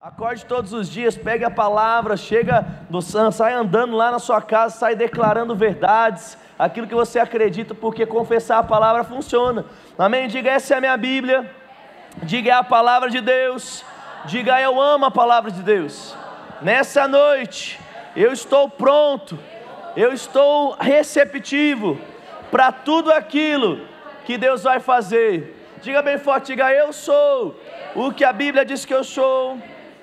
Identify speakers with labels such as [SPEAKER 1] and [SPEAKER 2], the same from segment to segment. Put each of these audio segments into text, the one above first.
[SPEAKER 1] Acorde todos os dias, pegue a palavra, sai andando lá na sua casa, sai declarando verdades, aquilo que você acredita, porque confessar a palavra funciona. Amém? Diga: essa é a minha Bíblia. Diga: é a palavra de Deus. Diga: eu amo a palavra de Deus. Nessa noite eu estou pronto, eu estou receptivo para tudo aquilo que Deus vai fazer. Diga bem forte: diga: eu sou o que a Bíblia diz que eu sou.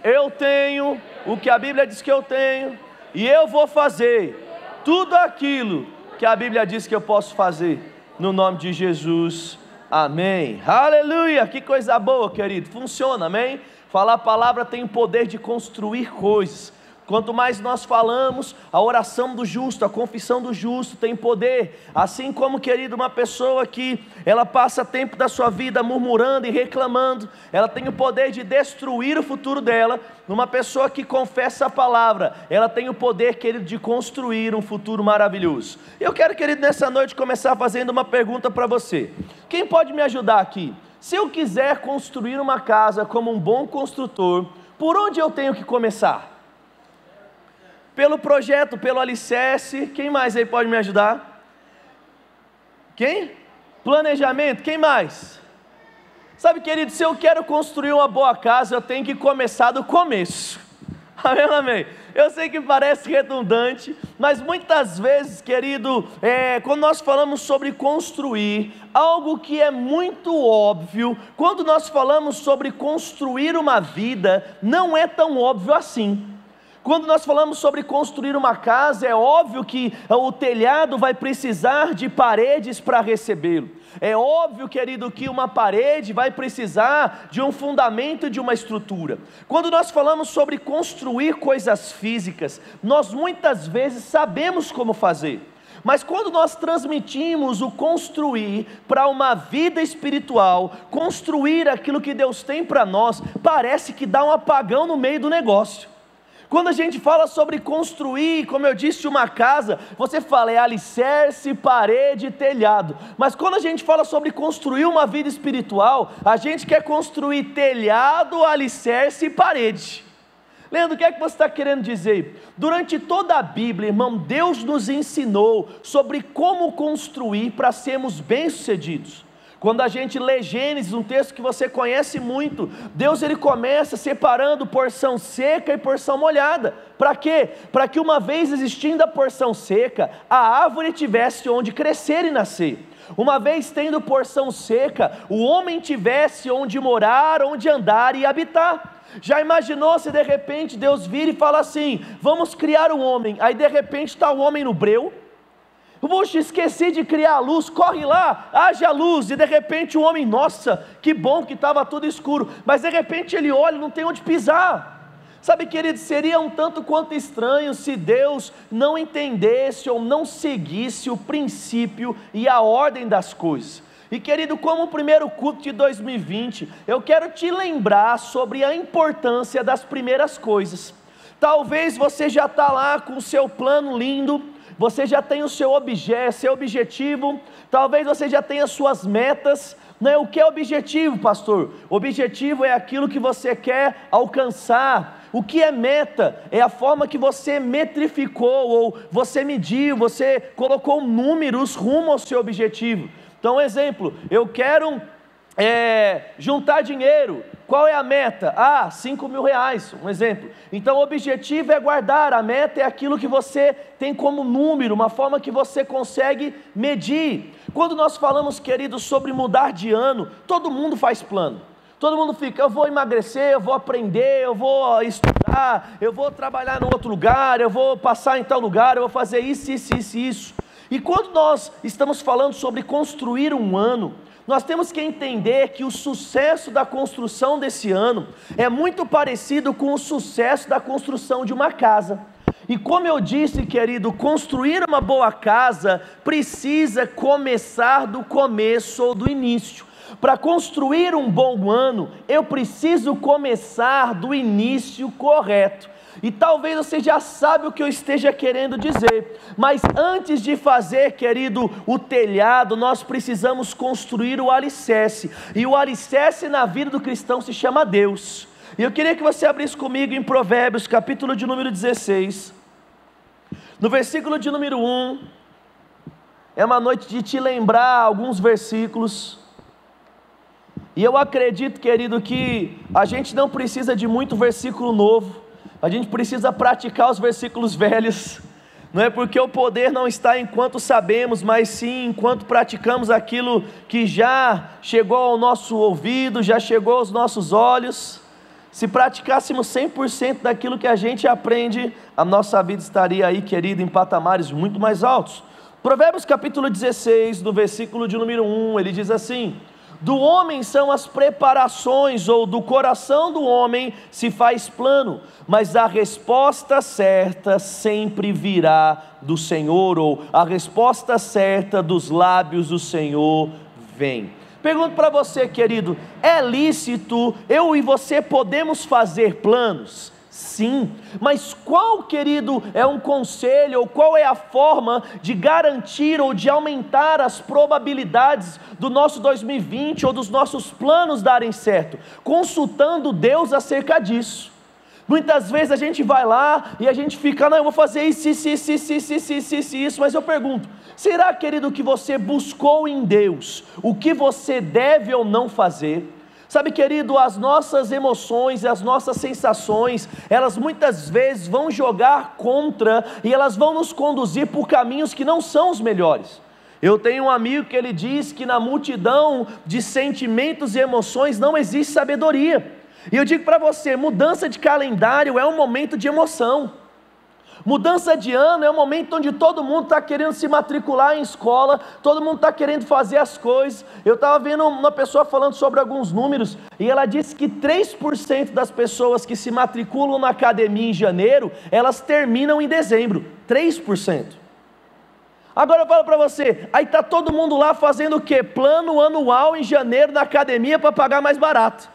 [SPEAKER 1] Eu tenho o que a Bíblia diz que eu tenho, e eu vou fazer tudo aquilo que a Bíblia diz que eu posso fazer, no nome de Jesus, amém. Aleluia, que coisa boa, querido, funciona, amém? Falar a palavra tem o poder de construir coisas. Quanto mais nós falamos, a oração do justo, a confissão do justo tem poder. Assim como, querido, uma pessoa que ela passa tempo da sua vida murmurando e reclamando, ela tem o poder de destruir o futuro dela. Uma pessoa que confessa a palavra, ela tem o poder, querido, de construir um futuro maravilhoso. Eu quero, querido, nessa noite começar fazendo uma pergunta para você. Quem pode me ajudar aqui? Se eu quiser construir uma casa como um bom construtor, por onde eu tenho que começar? Pelo projeto, pelo alicerce. Quem mais aí pode me ajudar? Quem? Planejamento. Quem mais? Sabe, querido, se eu quero construir uma boa casa, eu tenho que começar do começo. Amém, amém? Eu sei que parece redundante, mas muitas vezes, querido, quando nós falamos sobre construir, algo que é muito óbvio, quando nós falamos sobre construir uma vida, não é tão óbvio assim. Quando nós falamos sobre construir uma casa, é óbvio que o telhado vai precisar de paredes para recebê-lo. É óbvio, querido, que uma parede vai precisar de um fundamento, de uma estrutura. Quando nós falamos sobre construir coisas físicas, nós muitas vezes sabemos como fazer. Mas quando nós transmitimos o construir para uma vida espiritual, construir aquilo que Deus tem para nós, parece que dá um apagão no meio do negócio. Quando a gente fala sobre construir, como eu disse, uma casa, você fala, é alicerce, parede, telhado. Mas quando a gente fala sobre construir uma vida espiritual, a gente quer construir telhado, alicerce e parede. Leandro, o que é que você está querendo dizer? Durante toda a Bíblia, irmão, Deus nos ensinou sobre como construir para sermos bem-sucedidos. Quando a gente lê Gênesis, um texto que você conhece muito, Deus ele começa separando porção seca e porção molhada. Para quê? Para que uma vez existindo a porção seca, a árvore tivesse onde crescer e nascer. Uma vez tendo porção seca, o homem tivesse onde morar, onde andar e habitar. Já imaginou se de repente Deus vira e fala assim, vamos criar um homem, aí de repente está o homem no breu, puxa, esqueci de criar a luz, corre lá, haja luz, e de repente o homem, nossa, que bom que estava tudo escuro, mas de repente ele olha, não tem onde pisar. Sabe, querido, seria um tanto quanto estranho se Deus não entendesse ou não seguisse o princípio e a ordem das coisas. E querido, como o primeiro culto de 2020, eu quero te lembrar sobre a importância das primeiras coisas. Talvez você já está lá com o seu plano lindo, você já tem o seu objetivo, talvez você já tenha suas metas, né? O que é objetivo, pastor? Objetivo é aquilo que você quer alcançar. O que é meta? É a forma que você metrificou, ou você mediu, você colocou números rumo ao seu objetivo. Então, exemplo, eu quero juntar dinheiro. Qual é a meta? 5 mil reais, um exemplo. Então o objetivo é guardar, a meta é aquilo que você tem como número, uma forma que você consegue medir. Quando nós falamos, queridos, sobre mudar de ano, todo mundo faz plano. Todo mundo fica, eu vou emagrecer, eu vou aprender, eu vou estudar, eu vou trabalhar em outro lugar, eu vou passar em tal lugar, eu vou fazer isso. E quando nós estamos falando sobre construir um ano, nós temos que entender que o sucesso da construção desse ano é muito parecido com o sucesso da construção de uma casa. E como eu disse, querido, construir uma boa casa precisa começar do começo ou do início. Para construir um bom ano, eu preciso começar do início correto. E talvez você já sabe o que eu esteja querendo dizer, mas antes de fazer, querido, o telhado, nós precisamos construir o alicerce, e o alicerce na vida do cristão se chama Deus. E eu queria que você abrisse comigo em Provérbios, capítulo de número 16, no versículo de número 1, é uma noite de te lembrar alguns versículos, e eu acredito, querido, que a gente não precisa de muito versículo novo, a gente precisa praticar os versículos velhos. Não é porque o poder não está enquanto sabemos, mas sim enquanto praticamos aquilo que já chegou ao nosso ouvido, já chegou aos nossos olhos. Se praticássemos 100% daquilo que a gente aprende, a nossa vida estaria aí, querido, em patamares muito mais altos. Provérbios capítulo 16, no versículo de número 1, ele diz assim: do homem são as preparações, ou do coração do homem se faz plano, mas a resposta certa sempre virá do Senhor, ou a resposta certa dos lábios do Senhor vem. Pergunto para você, querido, é lícito eu e você podemos fazer planos? Sim, mas qual, querido, é um conselho, ou qual é a forma de garantir ou de aumentar as probabilidades do nosso 2020 ou dos nossos planos darem certo? Consultando Deus acerca disso. Muitas vezes a gente vai lá e a gente fica, não, eu vou fazer isso, mas eu pergunto, será, querido, que você buscou em Deus o que você deve ou não fazer? Sabe, querido, as nossas emoções e as nossas sensações, elas muitas vezes vão jogar contra e elas vão nos conduzir por caminhos que não são os melhores. Eu tenho um amigo que ele diz que na multidão de sentimentos e emoções não existe sabedoria. E eu digo para você, mudança de calendário é um momento de emoção. Mudança de ano é um momento onde todo mundo está querendo se matricular em escola, todo mundo está querendo fazer as coisas. Eu estava vendo uma pessoa falando sobre alguns números, e ela disse que 3% das pessoas que se matriculam na academia em janeiro, elas terminam em dezembro, 3%. Agora eu falo para você, aí está todo mundo lá fazendo o quê? Plano anual em janeiro na academia para pagar mais barato.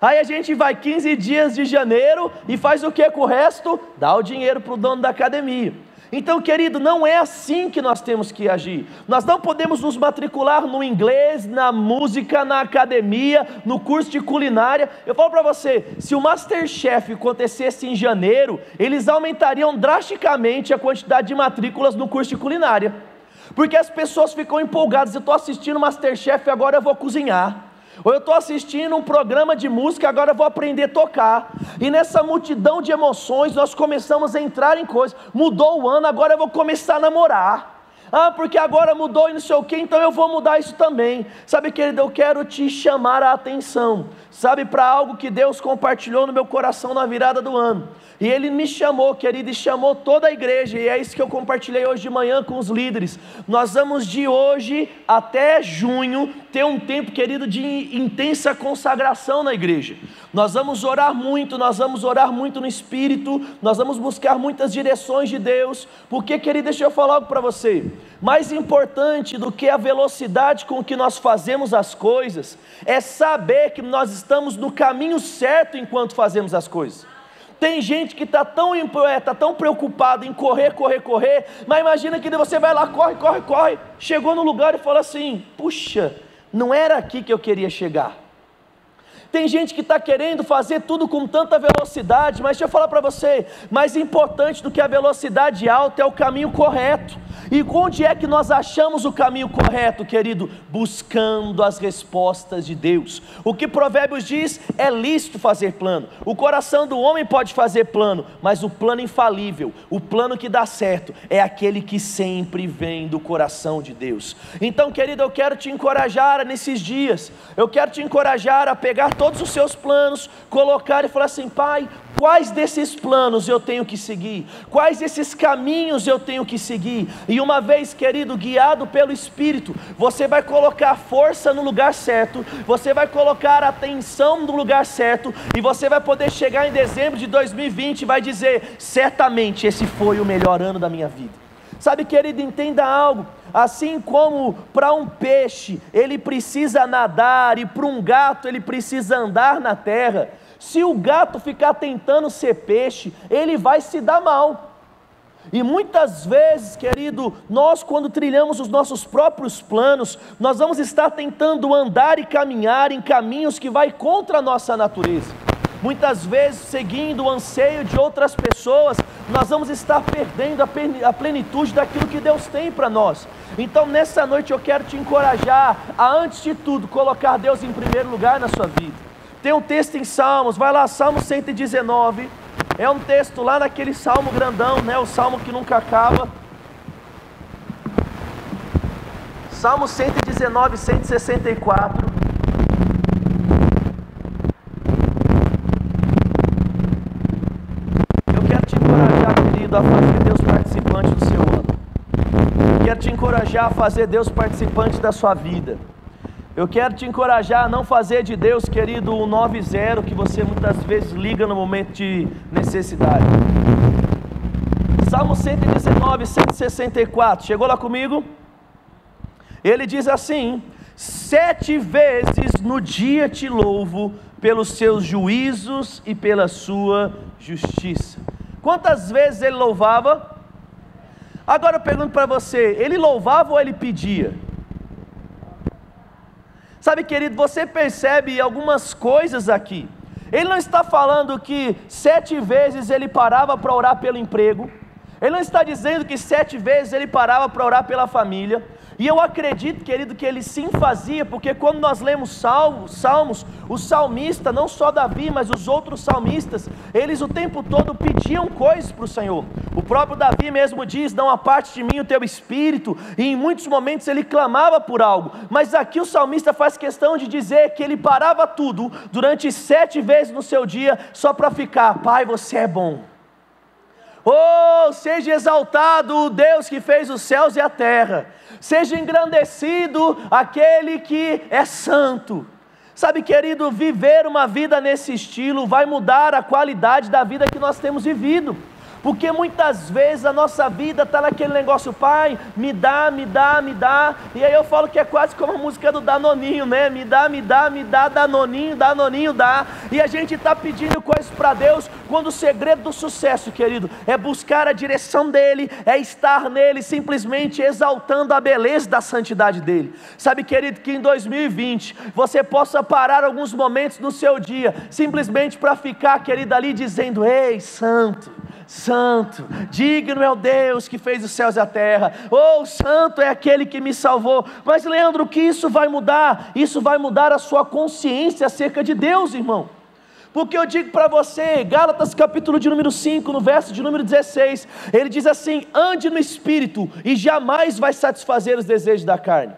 [SPEAKER 1] Aí a gente vai 15 dias de janeiro e faz o que com o resto? Dá o dinheiro para o dono da academia. Então, querido, não é assim que nós temos que agir. Nós não podemos nos matricular no inglês, na música, na academia, no curso de culinária. Eu falo para você, se o Masterchef acontecesse em janeiro, eles aumentariam drasticamente a quantidade de matrículas no curso de culinária. Porque as pessoas ficam empolgadas, eu estou assistindo Masterchef, agora eu vou cozinhar. Ou eu estou assistindo um programa de música, agora eu vou aprender a tocar. E nessa multidão de emoções, nós começamos a entrar em coisas. Mudou o ano, agora eu vou começar a namorar. Ah, porque agora mudou e não sei o que, então eu vou mudar isso também. Sabe, querido, eu quero te chamar a atenção, sabe, para algo que Deus compartilhou no meu coração na virada do ano. E Ele me chamou, querido, e chamou toda a igreja, e é isso que eu compartilhei hoje de manhã com os líderes. Nós vamos de hoje até junho ter um tempo, querido, de intensa consagração na igreja. Nós vamos orar muito no Espírito, nós vamos buscar muitas direções de Deus, porque, querido, deixa eu falar algo para você. Mais importante do que a velocidade com que nós fazemos as coisas, é saber que nós estamos no caminho certo enquanto fazemos as coisas. Tem gente que está tão preocupado em correr, mas imagina que você vai lá, corre, chegou no lugar e fala assim, puxa, não era aqui que eu queria chegar. Tem gente que está querendo fazer tudo com tanta velocidade, mas deixa eu falar para você, mais importante do que a velocidade alta é o caminho correto. E onde é que nós achamos o caminho correto, querido? Buscando as respostas de Deus. O que Provérbios diz, é lícito fazer plano. O coração do homem pode fazer plano, mas o plano infalível, o plano que dá certo, é aquele que sempre vem do coração de Deus. Então, querido, eu quero te encorajar nesses dias, eu quero te encorajar a pegar todos os seus planos, colocar e falar assim, Pai, quais desses planos eu tenho que seguir? Quais desses caminhos eu tenho que seguir? E uma vez, querido, guiado pelo Espírito, você vai colocar força no lugar certo, você vai colocar atenção no lugar certo, e você vai poder chegar em dezembro de 2020 e vai dizer, certamente esse foi o melhor ano da minha vida. Sabe, querido, entenda algo, assim como para um peixe ele precisa nadar e para um gato ele precisa andar na terra, se o gato ficar tentando ser peixe, ele vai se dar mal. E muitas vezes, querido, nós quando trilhamos os nossos próprios planos, nós vamos estar tentando andar e caminhar em caminhos que vai contra a nossa natureza. muitas vezes seguindo o anseio de outras pessoas, nós vamos estar perdendo a plenitude daquilo que Deus tem para nós. Então nessa noite eu quero te encorajar a, antes de tudo, colocar Deus em primeiro lugar na sua vida. Tem um texto em Salmos, vai lá, Salmo 119, é um texto lá naquele salmo grandão, né? O salmo que nunca acaba. Salmo 119, 164. Eu quero te encorajar, querido, a fazer Deus participante do seu ano. Quero te encorajar a fazer Deus participante da sua vida. Eu quero te encorajar a não fazer de Deus, querido, o 90 que você muitas vezes liga no momento de necessidade. Salmo 119, 164. Chegou lá comigo? Ele diz assim: 7 vezes no dia te louvo pelos seus juízos e pela sua justiça. Quantas vezes ele louvava? Agora eu pergunto para você, ele louvava ou ele pedia? Sabe, querido, você percebe algumas coisas aqui. Ele não está falando que 7 vezes ele parava para orar pelo emprego. Ele não está dizendo que 7 vezes ele parava para orar pela família. E eu acredito, querido, que ele sim fazia, porque quando nós lemos salmos, o salmista, não só Davi, mas os outros salmistas, eles o tempo todo pediam coisas para o Senhor. O próprio Davi mesmo diz: não aparte de mim o teu espírito, e em muitos momentos ele clamava por algo. Mas aqui o salmista faz questão de dizer que ele parava tudo, durante 7 vezes no seu dia, só para ficar: Pai, você é bom. Oh, seja exaltado o Deus que fez os céus e a terra, seja engrandecido aquele que é santo. Sabe, querido, viver uma vida nesse estilo vai mudar a qualidade da vida que nós temos vivido. Porque muitas vezes a nossa vida está naquele negócio: Pai, me dá, me dá, me dá. E aí eu falo que é quase como a música do Danoninho, né? Me dá, me dá, me dá, Danoninho, Danoninho, dá. E a gente está pedindo coisas para Deus, quando o segredo do sucesso, querido, é buscar a direção dEle, é estar nele, simplesmente exaltando a beleza da santidade dEle. Sabe, querido, que em 2020 você possa parar alguns momentos no seu dia, simplesmente para ficar, querido, ali dizendo: ei, santo, santo, digno é o Deus que fez os céus e a terra. Oh, santo é aquele que me salvou. Mas Leandro, o que isso vai mudar? Isso vai mudar a sua consciência acerca de Deus, irmão. Porque eu digo para você, Gálatas capítulo de número 5, no verso de número 16, ele diz assim: ande no Espírito e jamais vai satisfazer os desejos da carne.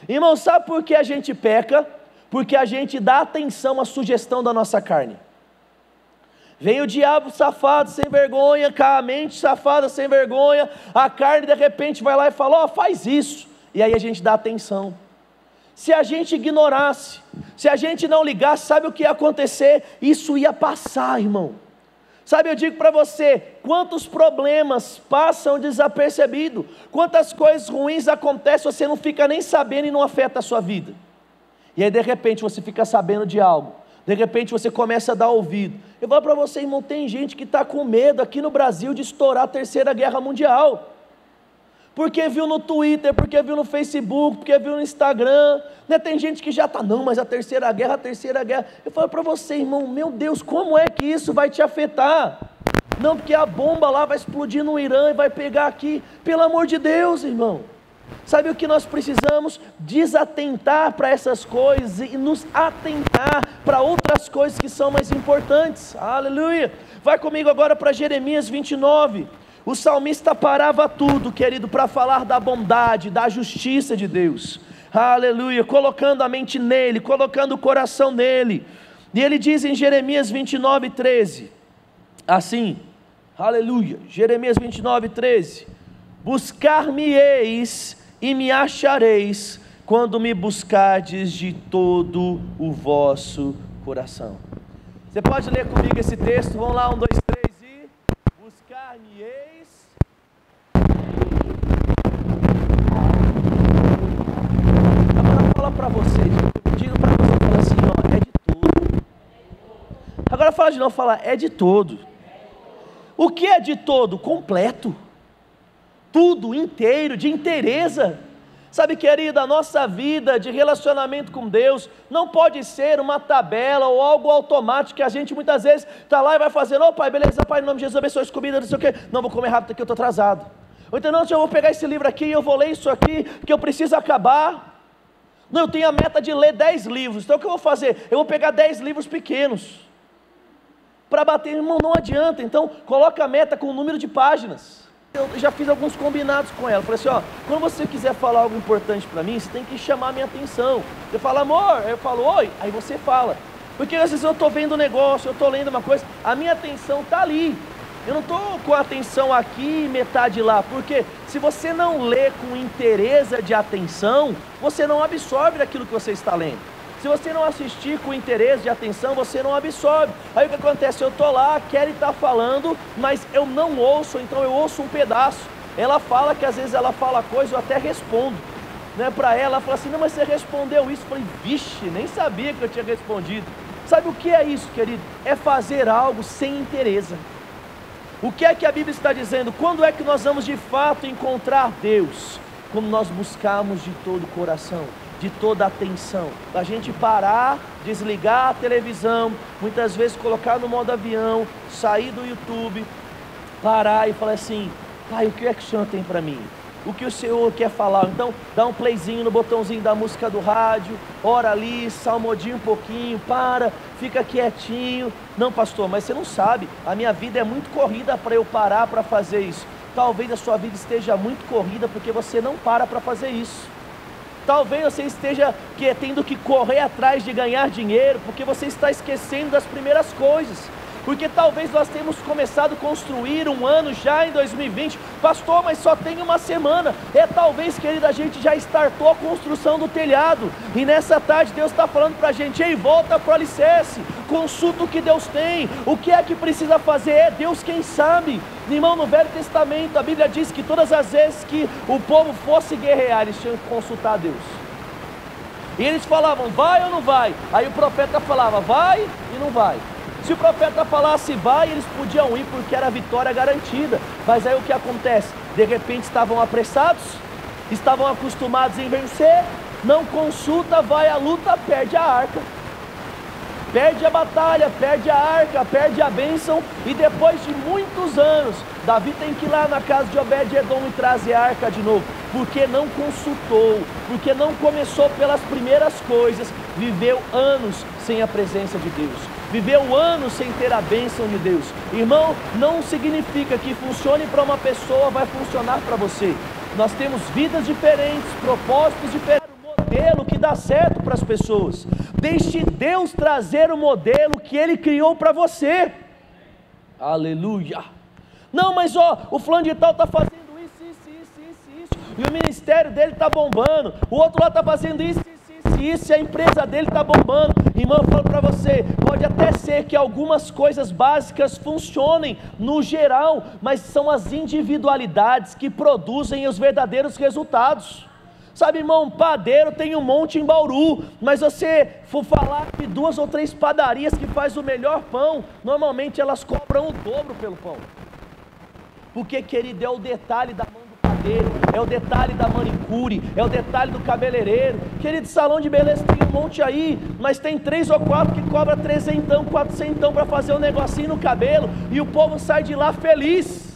[SPEAKER 1] Irmão, sabe por que a gente peca? Porque a gente dá atenção à sugestão da nossa carne. Vem o diabo safado, sem vergonha, com a mente safada, sem vergonha, a carne de repente vai lá e fala: ó, faz isso, e aí a gente dá atenção. Se a gente ignorasse, se a gente não ligasse, sabe o que ia acontecer? Isso ia passar, irmão. Sabe, eu digo para você, quantos problemas passam desapercebidos, quantas coisas ruins acontecem, você não fica nem sabendo e não afeta a sua vida. E aí de repente você fica sabendo de algo, de repente você começa a dar ouvido. Eu falo para você, irmão, tem gente que está com medo aqui no Brasil de estourar a Terceira Guerra Mundial, porque viu no Twitter, porque viu no Facebook, porque viu no Instagram, né? Tem gente que já está: não, mas a Terceira Guerra. Eu falo para você, irmão, meu Deus, como é que isso vai te afetar? Não, porque a bomba lá vai explodir no Irã e vai pegar aqui. Pelo amor de Deus, irmão. Sabe o que nós precisamos? Desatentar para essas coisas e nos atentar para outras coisas que são mais importantes. Aleluia. Vai comigo agora para Jeremias 29. O salmista parava tudo, querido, para falar da bondade, da justiça de Deus. Aleluia. Colocando a mente nele, colocando o coração nele. E ele diz em Jeremias 29, 13, assim, aleluia, Jeremias 29, 13: buscar-me-eis e me achareis, quando me buscardes de todo o vosso coração. Você pode ler comigo esse texto? Vamos lá, 1, 2, 3 e... buscar-me-eis. Agora fala para você, diga para você, fala assim, ó, é de todo. Agora fala de novo, fala, é de todo. O que é de todo? Completo. Tudo, inteiro, de inteireza. Sabe, querida, a nossa vida de relacionamento com Deus não pode ser uma tabela ou algo automático que a gente muitas vezes está lá e vai fazendo: ô pai, beleza, pai, em nome de Jesus, abençoe as comidas, não sei o quê, não, vou comer rápido aqui, eu estou atrasado. Ou então, não, eu vou pegar esse livro aqui, eu vou ler isso aqui, porque eu preciso acabar. Não, eu tenho a meta de ler 10 livros, então o que eu vou fazer? Eu vou pegar 10 livros pequenos, para bater, irmão, não adianta. Então, coloca a meta com o número de páginas. Eu já fiz alguns combinados com ela, falei assim, ó, quando você quiser falar algo importante para mim, você tem que chamar a minha atenção. Você fala, amor, eu falo, oi, aí você fala, porque às vezes eu estou vendo um negócio, eu estou lendo uma coisa, a minha atenção está ali, eu não estou com a atenção aqui e metade lá, porque se você não lê com interesse de atenção, você não absorve aquilo que você está lendo. Se você não assistir com interesse de atenção, você não absorve. Aí o que acontece? Eu estou lá, Kelly está falando, mas eu não ouço, então eu ouço um pedaço. Ela fala que às vezes ela fala coisa, eu até respondo, né, para ela. Ela fala assim, não, mas você respondeu isso. Eu falei, vixe, nem sabia que eu tinha respondido. Sabe o que é isso, querido? É fazer algo sem interesse. O que é que a Bíblia está dizendo? Quando é que nós vamos de fato encontrar Deus? Quando nós buscamos de todo o coração, de toda a atenção, da gente parar, desligar a televisão, muitas vezes colocar no modo avião, sair do YouTube, parar e falar assim, pai, o que é que o Senhor tem para mim? O que o Senhor quer falar? Então, dá um playzinho no botãozinho da música do rádio, ora ali, salmodia um pouquinho, para, fica quietinho. Não, pastor, mas você não sabe, a minha vida é muito corrida para eu parar para fazer isso. Talvez a sua vida esteja muito corrida porque você não para fazer isso. Talvez você esteja tendo que correr atrás de ganhar dinheiro, porque você está esquecendo das primeiras coisas. Porque talvez nós temos começado a construir um ano já em 2020, pastor, mas só tem uma semana. Talvez, querida, a gente já startou a construção do telhado, e nessa tarde Deus está falando para a gente, ei, volta para o alicerce, consulta o que Deus tem, o que é que precisa fazer, é Deus quem sabe. Irmão, no Velho Testamento a Bíblia diz que todas as vezes que o povo fosse guerrear, eles tinham que consultar a Deus, e eles falavam, vai ou não vai? Aí o profeta falava, vai e não vai. Se o profeta falasse vai, eles podiam ir porque era a vitória garantida. Mas aí o que acontece? De repente estavam apressados, estavam acostumados em vencer, não consulta, vai à luta, perde a arca, perde a batalha, perde a arca, perde a bênção. E depois de muitos anos, Davi tem que ir lá na casa de Obed-Edom e trazer a arca de novo, porque não consultou, porque não começou pelas primeiras coisas, viveu anos sem a presença de Deus, viveu anos sem ter a bênção de Deus. Irmão, não significa que funcione para uma pessoa, vai funcionar para você. Nós temos vidas diferentes, propósitos diferentes, um modelo que dá certo para as pessoas. Deixe Deus trazer o modelo que Ele criou para você. Aleluia. Não, mas o fulano de tal está fazendo isso, e o ministério dele está bombando, o outro lá está fazendo isso, e a empresa dele está bombando. Irmão, eu falo para você, pode até ser que algumas coisas básicas funcionem no geral, mas são as individualidades que produzem os verdadeiros resultados. Sabe, irmão, padeiro tem um monte em Bauru, mas você for falar de 2 ou 3 padarias que faz o melhor pão, normalmente elas cobram o dobro pelo pão. Porque, querido, é o detalhe da mão do padeiro, é o detalhe da manicure, é o detalhe do cabeleireiro. Querido, salão de beleza tem um monte aí, mas tem 3 ou 4 que cobra 300, 400 para fazer um negocinho no cabelo, e o povo sai de lá feliz.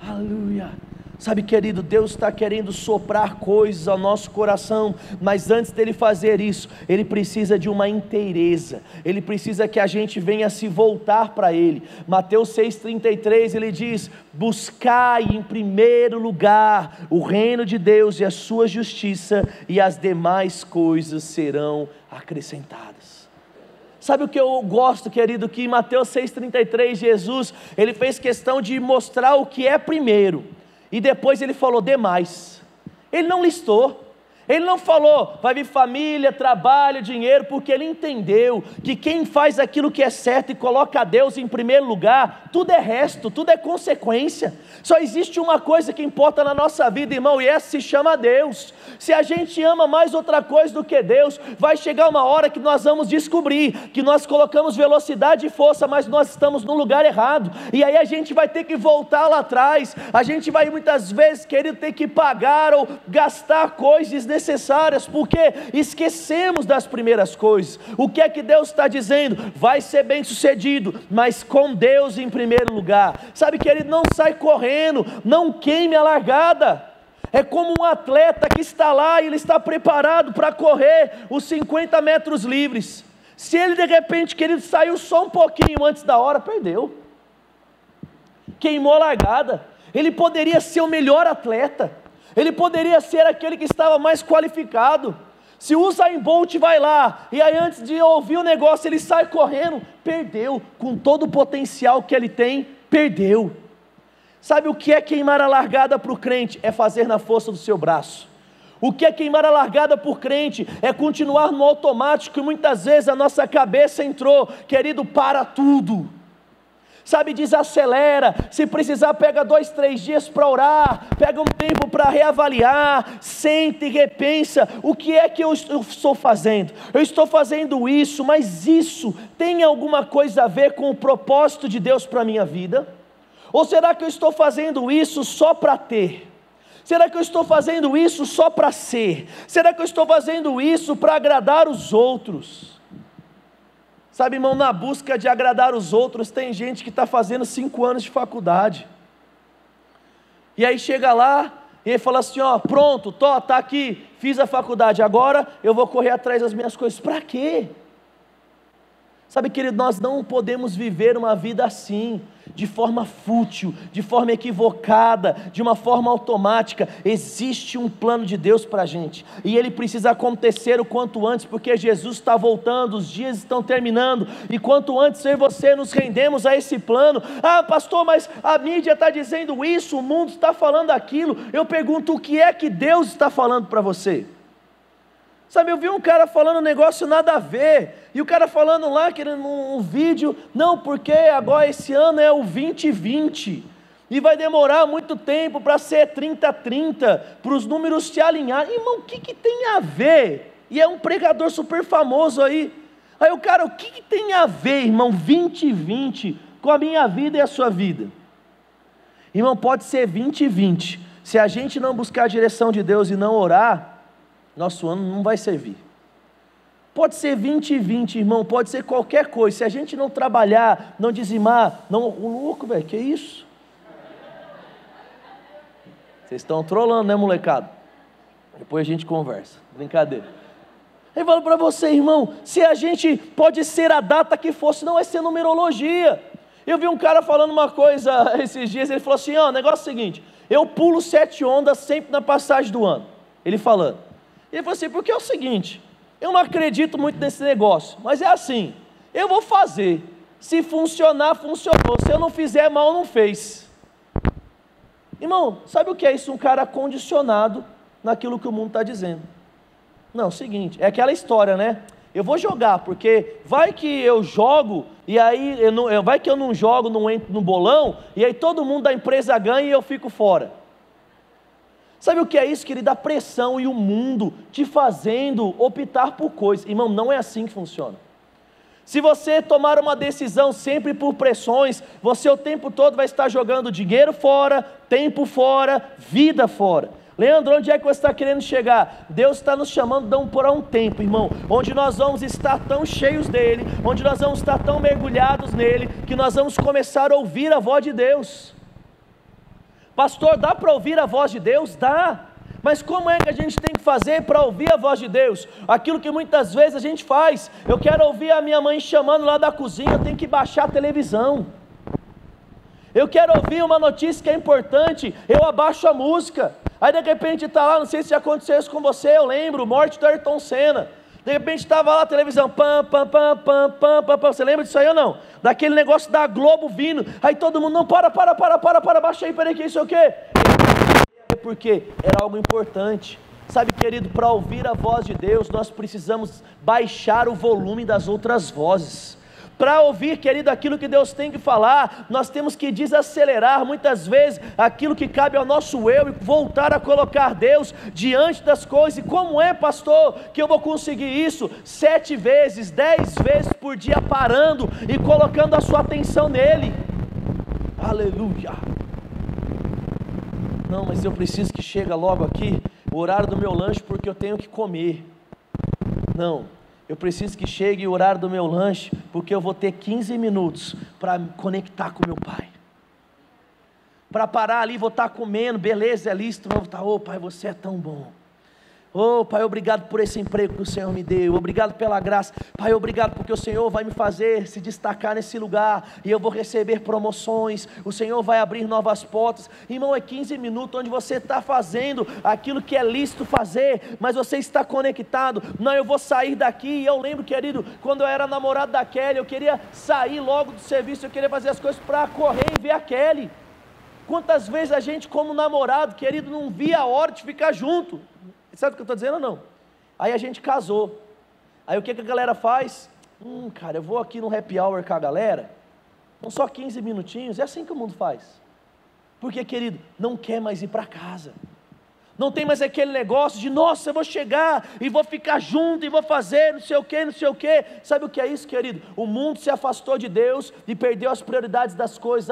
[SPEAKER 1] Aleluia. Sabe, querido, Deus está querendo soprar coisas ao nosso coração, mas antes dele fazer isso, Ele precisa de uma inteireza, Ele precisa que a gente venha se voltar para Ele. Mateus 6,33, Ele diz, buscai em primeiro lugar o reino de Deus e a sua justiça, e as demais coisas serão acrescentadas. Sabe o que eu gosto, querido? Que em Mateus 6,33, Jesus, Ele fez questão de mostrar o que é primeiro, e depois Ele falou demais. Ele não listou, Ele não falou, vai vir família, trabalho, dinheiro, porque ele entendeu que quem faz aquilo que é certo e coloca Deus em primeiro lugar, tudo é resto, tudo é consequência. Só existe uma coisa que importa na nossa vida, irmão, e essa se chama Deus. Se a gente ama mais outra coisa do que Deus, vai chegar uma hora que nós vamos descobrir que nós colocamos velocidade e força, mas nós estamos no lugar errado, e aí a gente vai ter que voltar lá atrás, a gente vai muitas vezes querer ter que pagar ou gastar coisas necessárias, porque esquecemos das primeiras coisas. O que é que Deus está dizendo? Vai ser bem sucedido, mas com Deus em primeiro lugar. Sabe, querido, não sai correndo, não queime a largada. É como um atleta que está lá e ele está preparado para correr os 50 metros livres. Se ele de repente, querido, saiu só um pouquinho antes da hora, perdeu, queimou a largada. Ele poderia ser o melhor atleta, ele poderia ser aquele que estava mais qualificado. Se o Usain Bolt vai lá, e aí antes de ouvir o negócio ele sai correndo, perdeu, com todo o potencial que ele tem, perdeu. Sabe o que é queimar a largada para o crente? É fazer na força do seu braço. O que é queimar a largada por crente? É continuar no automático, e muitas vezes a nossa cabeça entrou, querido, para tudo. Sabe, desacelera, se precisar pega 2, 3 dias para orar, pega um tempo para reavaliar, sente e repensa, o que é que eu estou fazendo? Eu estou fazendo isso, mas isso tem alguma coisa a ver com o propósito de Deus para a minha vida? Ou será que eu estou fazendo isso só para ter? Será que eu estou fazendo isso só para ser? Será que eu estou fazendo isso para agradar os outros? Sabe, irmão, na busca de agradar os outros, tem gente que está fazendo 5 anos de faculdade, e aí chega lá, e ele fala assim, ó, pronto, tá aqui, fiz a faculdade, agora eu vou correr atrás das minhas coisas. Para quê? Sabe, querido, nós não podemos viver uma vida assim, de forma fútil, de forma equivocada, de uma forma automática. Existe um plano de Deus para a gente, e ele precisa acontecer o quanto antes, porque Jesus está voltando, os dias estão terminando, e quanto antes eu e você nos rendemos a esse plano. Ah, pastor, mas a mídia está dizendo isso, o mundo está falando aquilo. Eu pergunto, o que é que Deus está falando para você? Sabe, eu vi um cara falando um negócio nada a ver, e o cara falando lá, querendo um vídeo, não, porque agora esse ano é o 2020, e vai demorar muito tempo para ser 30-30, para os números se alinharem. Irmão, o que tem a ver? E é um pregador super famoso aí o cara, o que tem a ver, irmão, 2020 com a minha vida e a sua vida? Irmão, pode ser 2020, se a gente não buscar a direção de Deus e não orar, nosso ano não vai servir. Pode ser 2020, irmão, pode ser qualquer coisa, se a gente não trabalhar, não dizimar, não, louco, velho, que isso? Vocês estão trolando, né, molecada? Depois a gente conversa, brincadeira. Eu falo para você, irmão, se a gente, pode ser a data que fosse, não vai ser numerologia. Eu vi um cara falando uma coisa esses dias, ele falou assim, ó, o negócio é o seguinte, eu pulo 7 ondas sempre na passagem do ano, ele falando. Ele falou assim, porque é o seguinte, eu não acredito muito nesse negócio, mas é assim, eu vou fazer, se funcionar, funcionou, se eu não fizer mal, não fez. Irmão, sabe o que é isso? Um cara condicionado naquilo que o mundo está dizendo. Não, é o seguinte, é aquela história, né? Eu vou jogar, porque vai que eu jogo, e aí, vai que eu não jogo, não entro no bolão, e aí todo mundo da empresa ganha e eu fico fora. Sabe o que é isso, querido? A pressão e o mundo te fazendo optar por coisas. Irmão, não é assim que funciona. Se você tomar uma decisão sempre por pressões, você o tempo todo vai estar jogando dinheiro fora, tempo fora, vida fora. Leandro, onde é que você está querendo chegar? Deus está nos chamando para um tempo, irmão, onde nós vamos estar tão cheios dEle, onde nós vamos estar tão mergulhados nele, que nós vamos começar a ouvir a voz de Deus. Pastor, dá para ouvir a voz de Deus? Dá, mas como é que a gente tem que fazer para ouvir a voz de Deus? Aquilo que muitas vezes a gente faz, eu quero ouvir a minha mãe chamando lá da cozinha, eu tenho que baixar a televisão. Eu quero ouvir uma notícia que é importante, eu abaixo a música, aí de repente está lá, não sei se já aconteceu isso com você, eu lembro, morte do Ayrton Senna, de repente estava lá a televisão, pam, pam, pam, pam, pam, pam, pam, você lembra disso aí ou não? Daquele negócio da Globo vindo, aí todo mundo, não, para, baixa aí, peraí, que isso é o quê? Porque era algo importante. Sabe, querido, para ouvir a voz de Deus, nós precisamos baixar o volume das outras vozes. Para ouvir, querido, aquilo que Deus tem que falar, nós temos que desacelerar muitas vezes aquilo que cabe ao nosso eu e voltar a colocar Deus diante das coisas. E como é, pastor, que eu vou conseguir isso? 7 vezes, 10 vezes por dia, parando e colocando a sua atenção nele. Aleluia. Não, mas eu preciso que chegue logo aqui o horário do meu lanche, porque eu tenho que comer. Não, eu preciso que chegue o horário do meu lanche, porque eu vou ter 15 minutos para me conectar com meu Pai. Para parar ali, vou estar comendo, beleza, é lícito, não vou estar, ô Pai, você é tão bom. Ô Pai, obrigado por esse emprego que o Senhor me deu, obrigado pela graça. Pai, obrigado porque o Senhor vai me fazer se destacar nesse lugar, e eu vou receber promoções, o Senhor vai abrir novas portas. Irmão, é 15 minutos onde você está fazendo aquilo que é lícito fazer, mas você está conectado. Não, eu vou sair daqui. E eu lembro, querido, quando eu era namorado da Kelly, eu queria sair logo do serviço, eu queria fazer as coisas para correr e ver a Kelly. Quantas vezes a gente, como namorado, querido, não via a hora de ficar junto? Sabe o que eu estou dizendo ou não? Aí a gente casou. Aí o que a galera faz? Cara, eu vou aqui no happy hour com a galera, são só 15 minutinhos, é assim que o mundo faz. Porque, querido, não quer mais ir para casa. Não tem mais aquele negócio de, nossa, eu vou chegar e vou ficar junto e vou fazer não sei o que, não sei o que. Sabe o que é isso, querido? O mundo se afastou de Deus e perdeu as prioridades das coisas,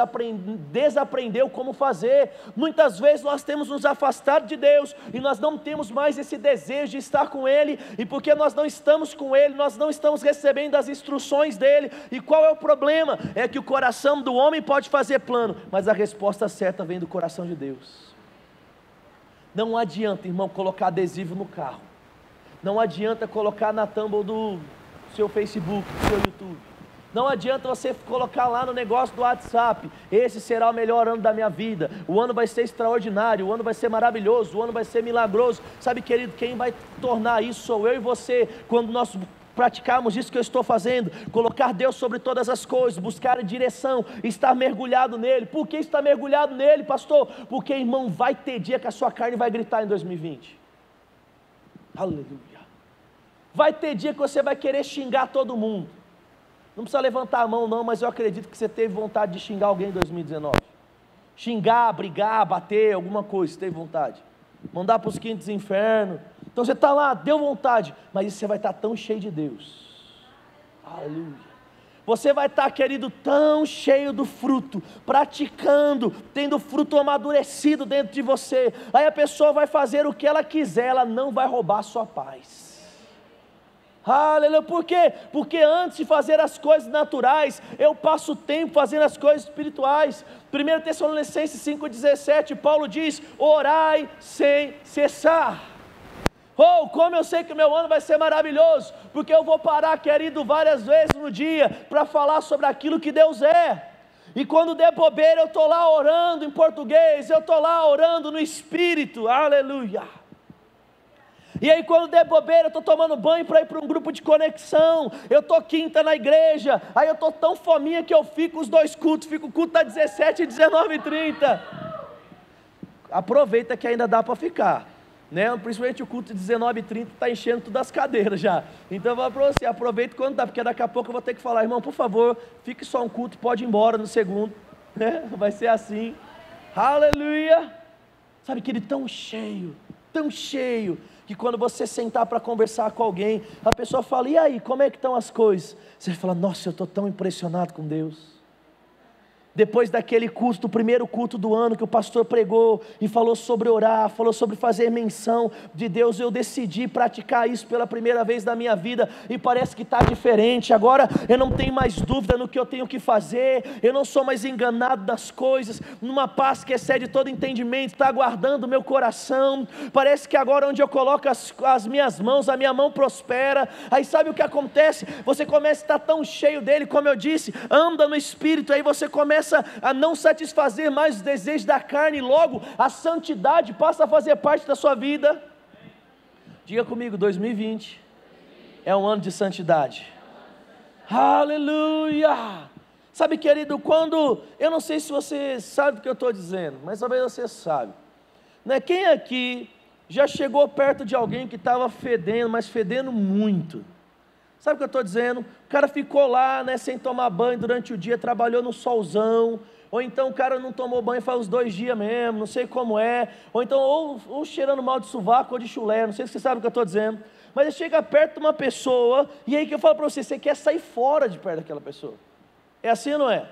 [SPEAKER 1] desaprendeu como fazer. Muitas vezes nós temos nos afastado de Deus e nós não temos mais esse desejo de estar com Ele, e porque nós não estamos com Ele, nós não estamos recebendo as instruções dEle. E qual é o problema? É que o coração do homem pode fazer plano, mas a resposta certa vem do coração de Deus. Não adianta, irmão, colocar adesivo no carro. Não adianta colocar na thumb do seu Facebook, do seu YouTube. Não adianta você colocar lá no negócio do WhatsApp: esse será o melhor ano da minha vida, o ano vai ser extraordinário, o ano vai ser maravilhoso, o ano vai ser milagroso. Sabe, querido, quem vai tornar isso sou eu e você, quando nós praticarmos isso que eu estou fazendo, colocar Deus sobre todas as coisas, buscar a direção, estar mergulhado nele. Por que estar mergulhado nele, pastor? Porque, irmão, vai ter dia que a sua carne vai gritar em 2020. Aleluia. Vai ter dia que você vai querer xingar todo mundo. Não precisa levantar a mão não, mas eu acredito que você teve vontade de xingar alguém em 2019. Xingar, brigar, bater, alguma coisa, você teve vontade. Mandar para os quintos infernos. Então você está lá, deu vontade, mas você vai estar tão cheio de Deus. Aleluia. Você vai estar, querido, tão cheio do fruto, praticando, tendo fruto amadurecido dentro de você. Aí a pessoa vai fazer o que ela quiser, ela não vai roubar a sua paz. Aleluia. Por quê? Porque antes de fazer as coisas naturais, eu passo tempo fazendo as coisas espirituais. 1 Tessalonicenses 5,17, Paulo diz: orai sem cessar. Como eu sei que o meu ano vai ser maravilhoso, porque eu vou parar, querido, várias vezes no dia, para falar sobre aquilo que Deus é. E quando der bobeira, eu estou lá orando em português, eu estou lá orando no Espírito, aleluia. E aí quando der bobeira, eu estou tomando banho para ir para um grupo de conexão, eu estou quinta na igreja, aí eu estou tão fominha que eu fico os 2 cultos, fico o culto das 17 e 19h30. Aproveita que ainda dá para ficar, né? Principalmente o culto de 19h30 está enchendo todas as cadeiras já. Então eu vou para você, aproveita quando dá, porque daqui a pouco eu vou ter que falar: irmão, por favor, fique só um culto, pode ir embora no segundo, né? Vai ser assim, aleluia. Sabe que ele tão cheio, que quando você sentar para conversar com alguém, a pessoa fala: e aí, como é que estão as coisas? Você fala: nossa, eu estou tão impressionado com Deus. Depois daquele culto, do primeiro culto do ano, que o pastor pregou e falou sobre orar, falou sobre fazer menção de Deus, eu decidi praticar isso pela primeira vez na minha vida, e parece que está diferente. Agora eu não tenho mais dúvida no que eu tenho que fazer, eu não sou mais enganado das coisas, numa paz que excede todo entendimento, está guardando o meu coração. Parece que agora onde eu coloco as minhas mãos, a minha mão prospera. Aí sabe o que acontece? Você começa a estar tão cheio dele, como eu disse, anda no Espírito, aí você começa a não satisfazer mais os desejos da carne, e logo a santidade passa a fazer parte da sua vida. Diga comigo: 2020 é um ano de santidade. Aleluia. Sabe, querido, quando, eu não sei se você sabe o que eu estou dizendo, mas talvez você sabe, né? Quem aqui Já chegou perto de alguém que estava fedendo, mas fedendo muito? Sabe o que eu estou dizendo? O cara ficou lá, né, sem tomar banho durante o dia, trabalhou no solzão, ou então o cara não tomou banho faz uns 2 dias mesmo, não sei como é, ou então ou cheirando mal de sovaco ou de chulé, não sei se você sabe o que eu estou dizendo, mas ele chega perto de uma pessoa, e aí que eu falo para você, você quer sair fora de perto daquela pessoa, é assim ou não é?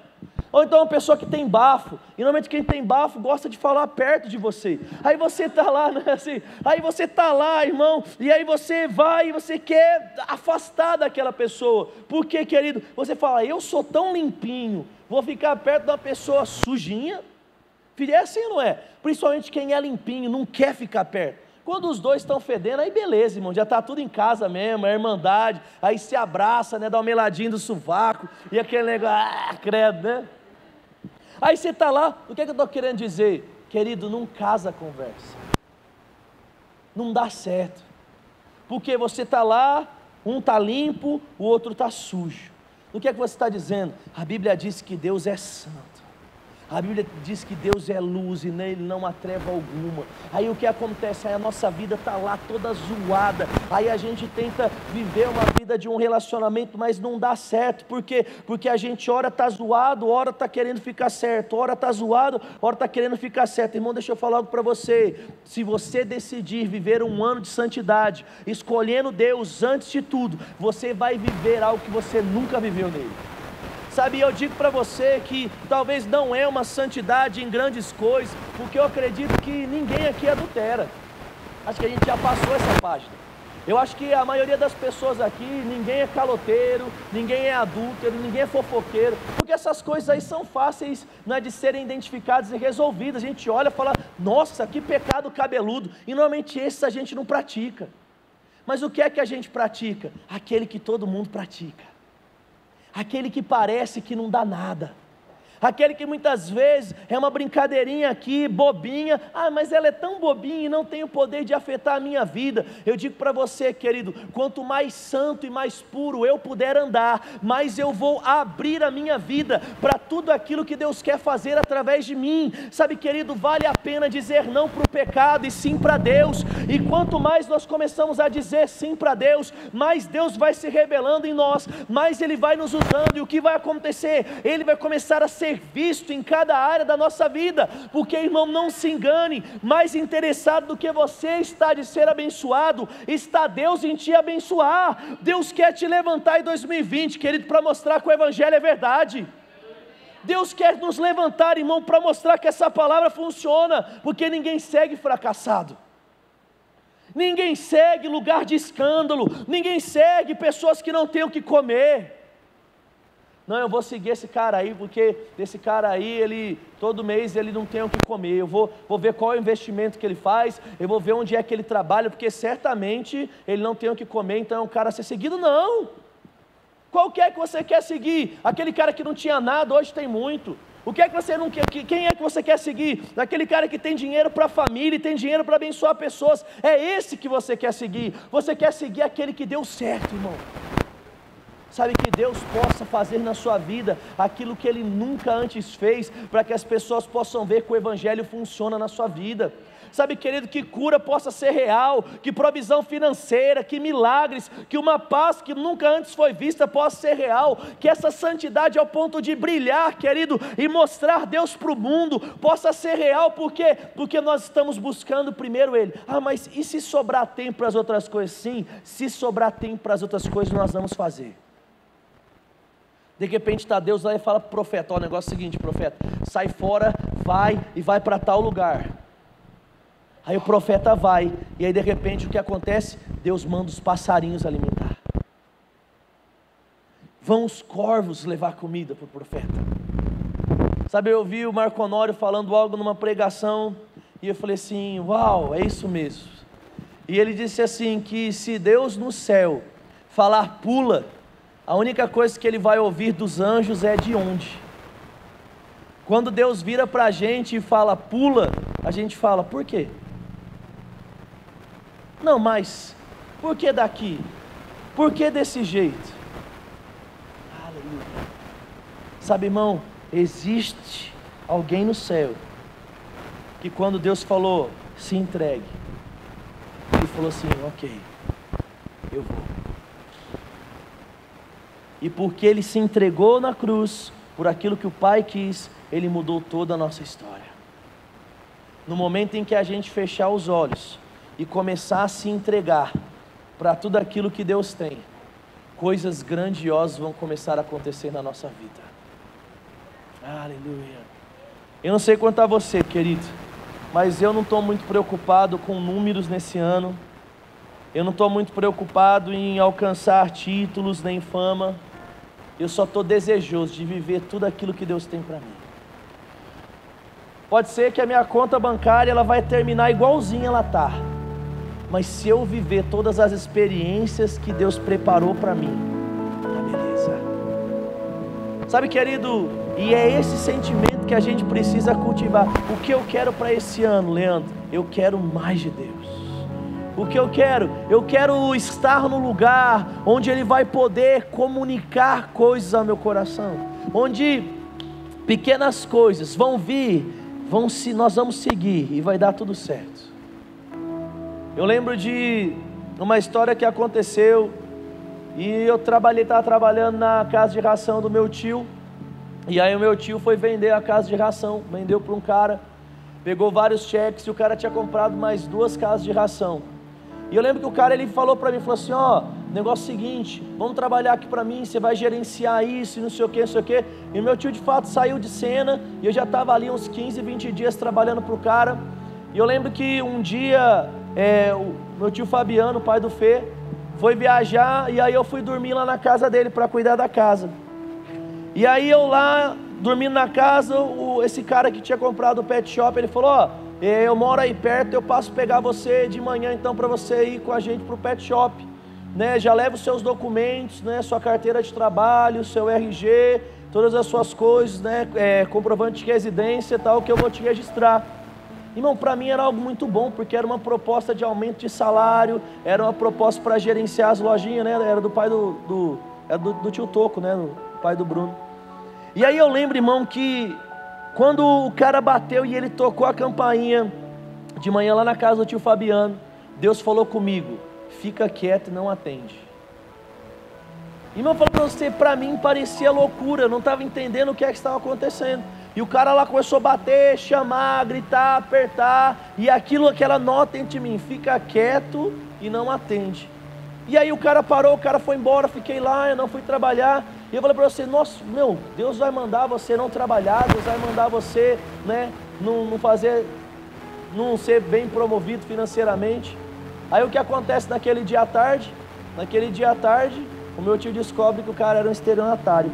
[SPEAKER 1] Ou então uma pessoa que tem bafo, e normalmente quem tem bafo gosta de falar perto de você, aí você está lá, né, assim, aí você está lá, irmão, e aí você vai e você quer afastar daquela pessoa, por quê, querido? Você fala, eu sou tão limpinho, vou ficar perto de uma pessoa sujinha? Filho, é assim ou não é? Principalmente quem é limpinho, não quer ficar perto. Quando os dois estão fedendo, aí beleza, irmão, já está tudo em casa mesmo, é irmandade, aí se abraça, né, dá uma meladinha do sovaco, e aquele negócio, credo, né? Aí você está lá, o que é que eu estou querendo dizer? Querido, não casa a conversa, não dá certo, porque você está lá, um está limpo, o outro está sujo. O que é que você está dizendo? A Bíblia diz que Deus é santo, a Bíblia diz que Deus é luz e nele não há treva alguma. Aí o que acontece? Aí a nossa vida está lá toda zoada, aí a gente tenta viver uma vida de um relacionamento, mas não dá certo. Por quê? Porque a gente ora está zoado, ora está querendo ficar certo, ora está zoado, ora está querendo ficar certo. Irmão, deixa eu falar algo para você, se você decidir viver um ano de santidade, escolhendo Deus antes de tudo, você vai viver algo que você nunca viveu nele. Sabe, eu digo para você que talvez não é uma santidade em grandes coisas, porque eu acredito que ninguém aqui adultera. Acho que a gente já passou essa página. Eu acho que a maioria das pessoas aqui, ninguém é caloteiro, ninguém é adúltero, ninguém é fofoqueiro, porque essas coisas aí são fáceis, não é, de serem identificadas e resolvidas. A gente olha e fala, nossa, que pecado cabeludo, e normalmente esses a gente não pratica. Mas o que é que a gente pratica? Aquele que todo mundo pratica. Aquele que parece que não dá nada, aquele que muitas vezes é uma brincadeirinha aqui, bobinha, mas ela é tão bobinha e não tem o poder de afetar a minha vida. Eu digo para você, querido, quanto mais santo e mais puro eu puder andar, mais eu vou abrir a minha vida para tudo aquilo que Deus quer fazer através de mim. Sabe, querido, vale a pena dizer não para o pecado e sim para Deus, e quanto mais nós começamos a dizer sim para Deus, mais Deus vai se revelando em nós, mais Ele vai nos usando, e o que vai acontecer? Ele vai começar a ser visto em cada área da nossa vida, porque, irmão, não se engane, mais interessado do que você está de ser abençoado, está Deus em te abençoar. Deus quer te levantar em 2020, querido, para mostrar que o Evangelho é verdade. Deus quer nos levantar, irmão, para mostrar que essa palavra funciona, porque ninguém segue fracassado, ninguém segue lugar de escândalo, ninguém segue pessoas que não têm o que comer. Não, eu vou seguir esse cara aí, porque esse cara aí, ele, todo mês ele não tem o que comer, eu vou ver qual é o investimento que ele faz, eu vou ver onde é que ele trabalha, porque certamente ele não tem o que comer, então é um cara a ser seguido. Não, qual que é que você quer seguir? Aquele cara que não tinha nada, hoje tem muito. O que é que você não quer? Quem é que você quer seguir? Aquele cara que tem dinheiro para a família e tem dinheiro para abençoar pessoas, é esse que você quer seguir. Você quer seguir aquele que deu certo, irmão. Sabe, que Deus possa fazer na sua vida aquilo que Ele nunca antes fez, para que as pessoas possam ver que o Evangelho funciona na sua vida. Sabe, querido, que cura possa ser real, que provisão financeira, que milagres, que uma paz que nunca antes foi vista possa ser real, que essa santidade ao ponto de brilhar, querido, e mostrar Deus para o mundo, possa ser real. Por quê? Porque nós estamos buscando primeiro Ele. Mas e se sobrar tempo para as outras coisas? Sim, se sobrar tempo para as outras coisas, nós vamos fazer. De repente está Deus lá e fala para o profeta, o negócio é o seguinte, profeta, sai fora, vai e vai para tal lugar. Aí o profeta vai, e aí de repente o que acontece? Deus manda os passarinhos alimentar. Vão os corvos levar comida para o profeta. Sabe, eu ouvi o Marco Honório falando algo numa pregação, e eu falei assim, uau, é isso mesmo. E ele disse assim, que se Deus no céu falar pula, a única coisa que Ele vai ouvir dos anjos é de onde. Quando Deus vira para a gente e fala pula, a gente fala, por quê? Não, mas por que daqui? Por que desse jeito? Aleluia. Sabe, irmão, existe alguém no céu, que quando Deus falou, se entregue, falou assim: ok, eu vou. E porque ele se entregou na cruz, por aquilo que o Pai quis, ele mudou toda a nossa história. No momento em que a gente fechar os olhos e começar a se entregar para tudo aquilo que Deus tem, coisas grandiosas vão começar a acontecer na nossa vida. Aleluia. Eu não sei quanto a você, querido, mas eu não estou muito preocupado com números nesse ano. Eu não estou muito preocupado em alcançar títulos nem fama. Eu só estou desejoso de viver tudo aquilo que Deus tem para mim. Pode ser que a minha conta bancária ela vai terminar igualzinha ela está, mas se eu viver todas as experiências que Deus preparou para mim, tá beleza. Sabe, querido, e é esse sentimento que a gente precisa cultivar. O que eu quero para esse ano, Leandro? Eu quero mais de Deus. O que eu quero? Eu quero estar no lugar onde Ele vai poder comunicar coisas ao meu coração, onde pequenas coisas vão vir, nós vamos seguir e vai dar tudo certo. Eu lembro de uma história que aconteceu, e eu estava trabalhando na casa de ração do meu tio, e aí o meu tio foi vender a casa de ração, vendeu para um cara, pegou vários cheques, e o cara tinha comprado mais 2 casas de ração. E eu lembro que o cara, ele falou para mim, falou assim: ó, negócio seguinte, vamos trabalhar aqui para mim, você vai gerenciar isso e não sei o que, não sei o que. E o meu tio de fato saiu de cena, e eu já estava ali uns 15, 20 dias trabalhando para o cara. E eu lembro que um dia, o meu tio Fabiano, pai do Fê, foi viajar, e aí eu fui dormir lá na casa dele para cuidar da casa. E aí eu lá, dormindo na casa, esse cara que tinha comprado o pet shop, ele falou: ó, eu moro aí perto, eu passo pegar você de manhã então para você ir com a gente para o pet shop, né? Já leva os seus documentos, né? Sua carteira de trabalho, seu RG, todas as suas coisas, né? Comprovante de residência e tal, que eu vou te registrar. Irmão, para mim era algo muito bom, porque era uma proposta de aumento de salário, era uma proposta para gerenciar as lojinhas, né? Era do pai do tio Toco, né? Do pai do Bruno. E aí eu lembro, irmão, que quando o cara bateu e ele tocou a campainha de manhã lá na casa do tio Fabiano, Deus falou comigo: fica quieto e não atende. Irmão, eu falo para você, para mim parecia loucura, eu não estava entendendo o que é que estava acontecendo. E o cara lá começou a bater, chamar, gritar, apertar, e aquela nota entre mim: fica quieto e não atende. E aí o cara parou, o cara foi embora, fiquei lá, eu não fui trabalhar. E eu falei para você: nossa, meu, Deus vai mandar você não trabalhar, Deus vai mandar você, né, não ser bem promovido financeiramente. Aí o que acontece naquele dia à tarde? O meu tio descobre que o cara era um estelionatário,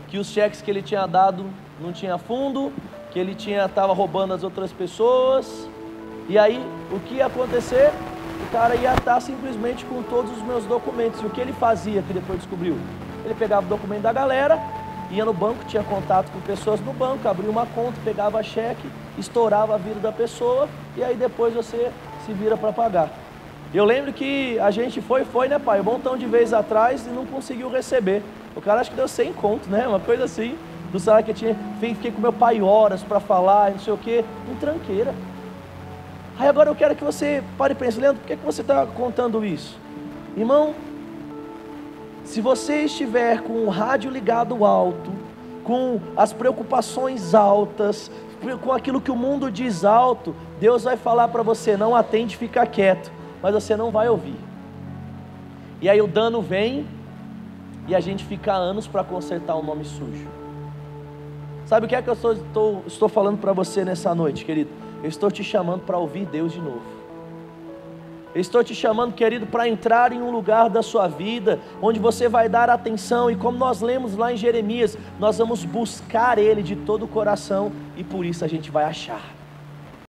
[SPEAKER 1] que os cheques que ele tinha dado não tinha fundo, que ele estava roubando as outras pessoas. E aí o que ia acontecer? O cara ia estar simplesmente com todos os meus documentos. E o que ele fazia, que depois descobriu? Ele pegava o documento da galera, ia no banco, tinha contato com pessoas no banco, abria uma conta, pegava cheque, estourava a vida da pessoa, e aí depois você se vira para pagar. Eu lembro que a gente foi, né, pai, um montão de vezes atrás e não conseguiu receber. O cara acho que deu 100 conto, né, uma coisa assim, do salário que eu tinha. Fiquei com meu pai horas para falar, não sei o que, em tranqueira. Aí agora eu quero que você pare e pense: Leandro, por que você está contando isso? Irmão, se você estiver com o rádio ligado alto, com as preocupações altas, com aquilo que o mundo diz alto, Deus vai falar para você: não atende, fica quieto, mas você não vai ouvir. E aí o dano vem, e a gente fica anos para consertar um nome sujo. Sabe o que é que eu estou falando para você nessa noite, querido? Eu estou te chamando para ouvir Deus de novo. Eu estou te chamando, querido, para entrar em um lugar da sua vida, onde você vai dar atenção, e como nós lemos lá em Jeremias, nós vamos buscar Ele de todo o coração, e por isso a gente vai achar.